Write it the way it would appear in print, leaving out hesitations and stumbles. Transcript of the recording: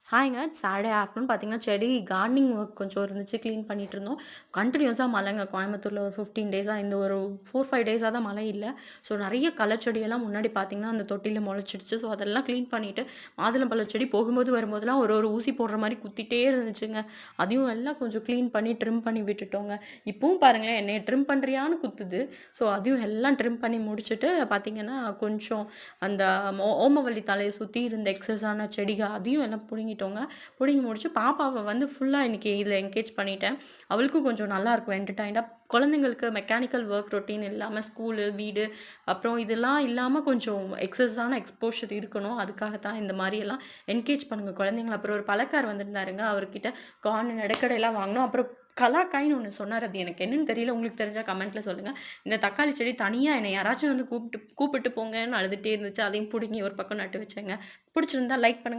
ஹாய்ங்க. Saturday afternoon பார்த்தீங்கன்னா, செடி gardening work கொஞ்சம் இருந்துச்சு. கிளீன் பண்ணிட்டுருந்தோம். கன்டினியூஸா மழைங்க கோயம்புத்தூர்ல ஒரு 15 டேஸா இந்த ஒரு 4, 5 டேஸா தான் மழை இல்ல. ஸோ நெறைய கலர் செடியெல்லாம் முன்னாடி பார்த்தீங்கன்னா, அந்த தொட்டியில மொளச்சிடுச்சு. ஸோ அதெல்லாம் கிளீன் பண்ணிட்டு, மாதுளம்பழ செடி போகும்போது, வரும்போதெல்லாம் ஒரு ஒரு ஊசி போடுற மாரி குத்திட்டே இருந்துச்சுங்க. அதையும் எல்லாம் கொஞ்சம் கிளீன் பண்ணி, ட்ரிம் பண்ணி விட்டுட்டோங்க. இப்பவும் பாருங்களேன், என்னைய ட்ரிம் பண்றியான்னு குத்துது. ஸோ அதையும் எல்லாம் ட்ரிம் பண்ணி முடிச்சுட்டு பார்த்தீங்கன்னா, கொஞ்சம் அந்த ஓமவல்லி தழைய சுத்தி இருந்த எக்ஸஸான செடிக அதையும் எல்லாம் புடுங்கிட்டோங்க. புடுங்கி முடிச்சு பாப்பாவ வந்து ஃபுல்லா இன்னைக்கு இதுல என்கேஜ் பண்ணிட்டேன். அவளுக்கும் கொஞ்சம் நல்லாருக்கும் என்டர்டெயின்டா. குழந்தைங்களுக்கு மெக்கானிக்கல் ஒர்க் ரொட்டீன் இல்லாம ஸ்கூலு, வீடு அப்புறம் இதெல்லாம் இல்லாம கொஞ்சம் எக்ஸஸான எக்ஸ்போஷர் இருக்கணும். அதுக்காக தான் இந்த மாரியெல்லாம் என்கேஜ் பண்ணுங்க குழந்தைங்கள. அப்புறம் ஒரு பழக்கார் வந்திருந்தாருங்க. அவர்கிட்ட கார்ன் நெடக்கடைலாம் வாங்குனோம். அப்புறம் கலாக்காய்ன்னு ஒண்ணு சொன்னாரு. அது எனக்கு என்னன்னு தெரியல. உங்களுக்கு தெரிஞ்சா கமெண்ட்ல சொல்லுங்க. இந்த தக்காளி செடி தனியா என்னை யாராச்சும் வந்து கூப்பிட்டு கூப்பிட்டு போங்கன்னு அழுதுட்டே இருந்துச்சு. அதையும் புடுங்கி ஒரு பக்கம் நட்டு வச்சேங்க. புடிச்சிருந்தா லைக் பண்ணுங்க.